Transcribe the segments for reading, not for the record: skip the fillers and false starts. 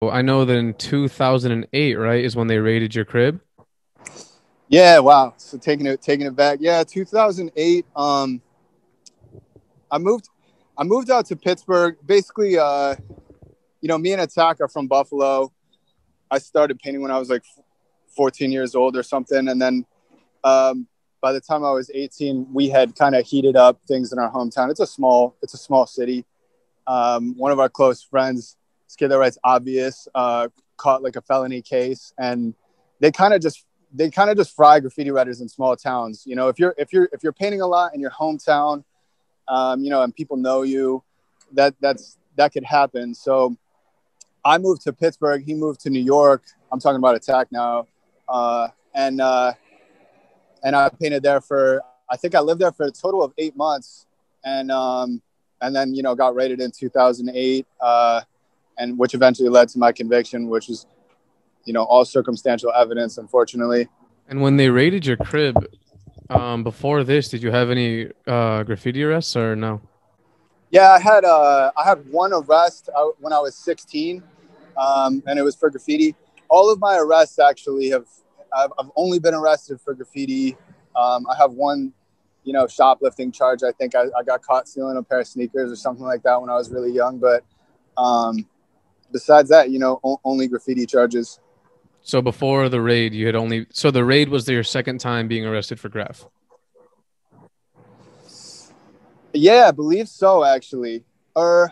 Well, I know that in 2008, right, is when they raided your crib. Yeah, wow. So taking it back. Yeah, 2008. I moved I moved out to Pittsburgh. Basically, me and Attack are from Buffalo. I started painting when I was like 14 years old or something, and then um, by the time I was 18, we had kind of heated up things in our hometown. It's a small city. One of our close friends, this kid that writes Obvious, caught like a felony case, and they kind of just they kind of just fry graffiti writers in small towns. You know, if you're painting a lot in your hometown, and people know you, that could happen. So I moved to Pittsburgh. He moved to New York. I'm talking about Attack now, uh, and uh, and I painted there for. I think I lived there for a total of 8 months, and then got raided in 2008, and which eventually led to my conviction, which is all circumstantial evidence, unfortunately. And when they raided your crib, before this, did you have any graffiti arrests or no? Yeah, I had one arrest when I was 16, and it was for graffiti. All of my arrests actually I've only been arrested for graffiti. I have one, shoplifting charge. I think I got caught stealing a pair of sneakers or something like that when I was really young. But um, besides that, only graffiti charges. So before the raid, you had only so the raid was your second time being arrested for graph. Yeah, I believe so, actually. Or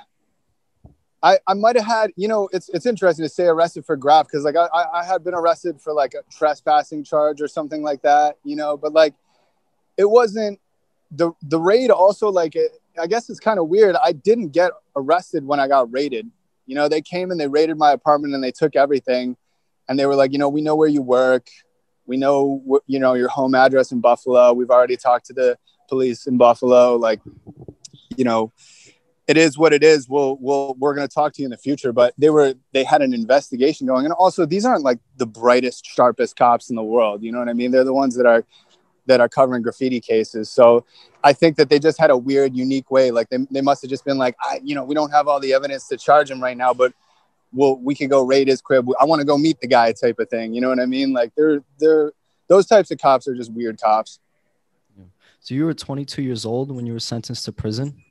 I might have had, it's interesting to say arrested for graph because like I had been arrested for like a trespassing charge or something like that, but like it wasn't the raid also I guess it's kind of weird. I didn't get arrested when I got raided. They came and they raided my apartment and they took everything and they were like, we know where you work. We know, your home address in Buffalo. We've already talked to the police in Buffalo. Like, you know, it is what it is. We're going to talk to you in the future. But they had an investigation going. And also these aren't like the brightest, sharpest cops in the world. You know what I mean? They're the ones that are covering graffiti cases. So I think that they just had a weird, unique way. Like they must have just been like, we don't have all the evidence to charge him right now, but we could go raid his crib. I want to go meet the guy type of thing. You know what I mean? Like they're those types of cops are just weird cops. Yeah. So you were 22 years old when you were sentenced to prison?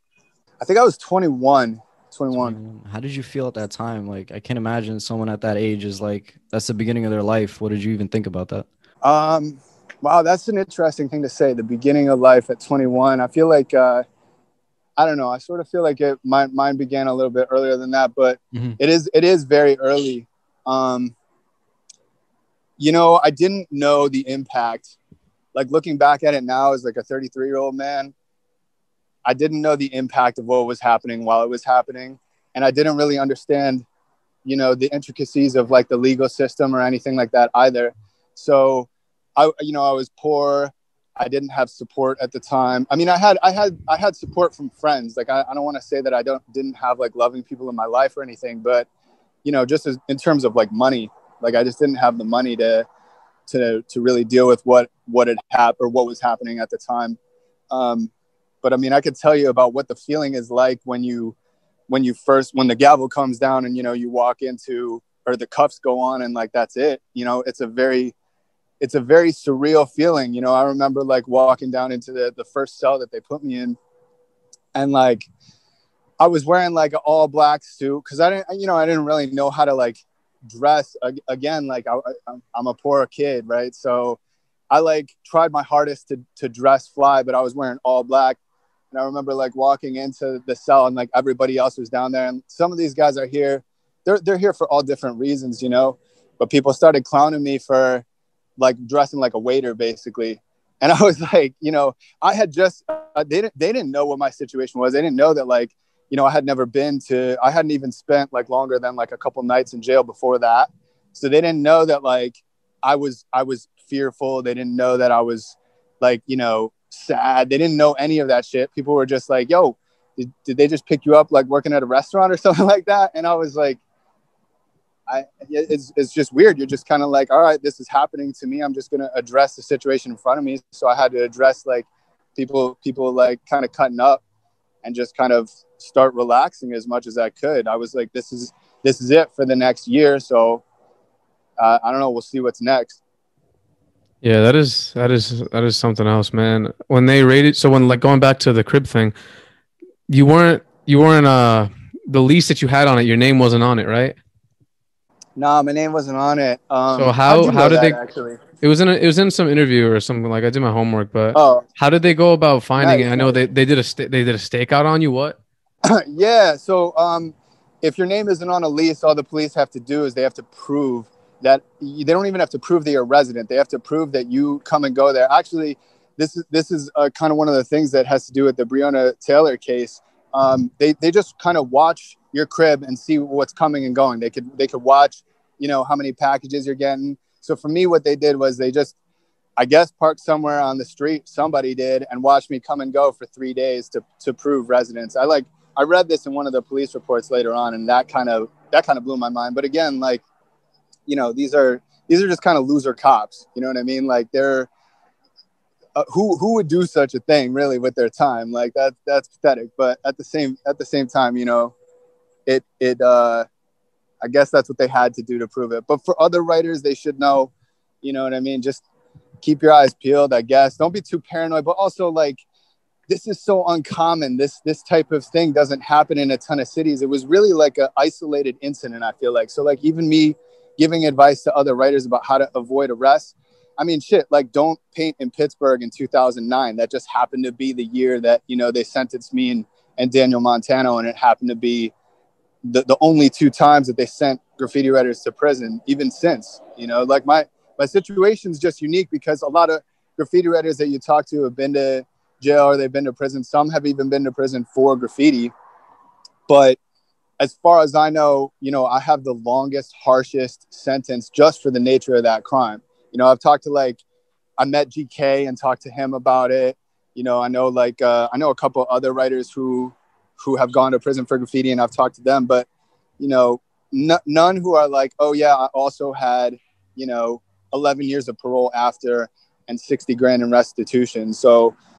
I think I was 21. 21. 21. How did you feel at that time? Like, I can't imagine someone at that age is like, that's the beginning of their life. What did you even think about that? Wow, that's an interesting thing to say. The beginning of life at 21. I feel like I don't know. I sort of feel like mine began a little bit earlier than that, but Hmm. it is very early. Um, I didn't know the impact. Like looking back at it now as like a 33-year-old man, I didn't know the impact of what was happening while it was happening, and I didn't really understand, the intricacies of like the legal system or anything like that either. So, I was poor. I didn't have support at the time. I mean, I had support from friends. Like I don't want to say that I didn't have like loving people in my life or anything, but just in terms of like money, like I just didn't have the money to really deal with what had happened or what was happening at the time. Um, but I mean, I could tell you about what the feeling is like when the gavel comes down and you walk into or the cuffs go on and like that's it. It's a very surreal feeling. I remember like walking down into the first cell that they put me in, and like I was wearing like an all black suit because I didn't really know how to like dress again. Like I'm a poor kid, right? So I like tried my hardest to dress fly, but I was wearing all black. And I remember like walking into the cell and like everybody else was down there. And some of these guys are here. They're here for all different reasons. But people started clowning me for like dressing like a waiter basically. And I was like, I had just they didn't know what my situation was. They didn't know that like, I hadn't even spent like longer than like a couple nights in jail before that. So they didn't know that like I was fearful. They didn't know that I was like, sad. They didn't know any of that shit. People were just like, yo, did they just pick you up like working at a restaurant or something like that? And I was like, it's just weird. You're just kind of like, all right, this is happening to me. I'm just going to address the situation in front of me. So I had to address like people like kind of cutting up and just kind of start relaxing as much as I could. I was like, this this is it for the next year. So I don't know. We'll see what's next. Yeah, that is something else, man. When they raided, so when like going back to the crib thing, you weren't the lease that you had on it, your name wasn't on it, right? Nah, my name wasn't on it. So How'd you how know did that they actually? it was in some interview or something, like I did my homework, but Oh, how did they go about finding it? nice, I know nice. they did they did a stakeout on you, what? Yeah. So if your name isn't on a lease, all the police have to do is they have to prove that they don't even have to prove that you're a resident. They have to prove that you come and go there. Actually, this is kind of one of the things that has to do with the Breonna Taylor case. They just kind of watch your crib and see what's coming and going. They could watch, how many packages you're getting. So for me, what they did was they just, I guess, parked somewhere on the street. Somebody did, and watched me come and go for 3 days to prove residence. I read this in one of the police reports later on, and that kind of blew my mind. But again, like, these are just kind of loser cops. You know what I mean? Like they're who would do such a thing really with their time? Like that's pathetic. But at the same time, it I guess that's what they had to do to prove it. But for other writers, they should know. You know what I mean? Just keep your eyes peeled, I guess. Don't be too paranoid, but also like this is so uncommon. This type of thing doesn't happen in a ton of cities. It was really like an isolated incident, I feel like. So like even me giving advice to other writers about how to avoid arrests. I mean, shit, like don't paint in Pittsburgh in 2009. That just happened to be the year that, they sentenced me and Daniel Montano. And it happened to be the only two times that they sent graffiti writers to prison, even since, like my situation is just unique because a lot of graffiti writers that you talk to have been to jail or they've been to prison. Some have even been to prison for graffiti. But as far as I know, I have the longest, harshest sentence just for the nature of that crime. I've talked to I met GK and talked to him about it. I know I know a couple other writers who have gone to prison for graffiti, and I've talked to them, but none who are like, oh yeah, I also had 11 years of parole after and 60 grand in restitution. So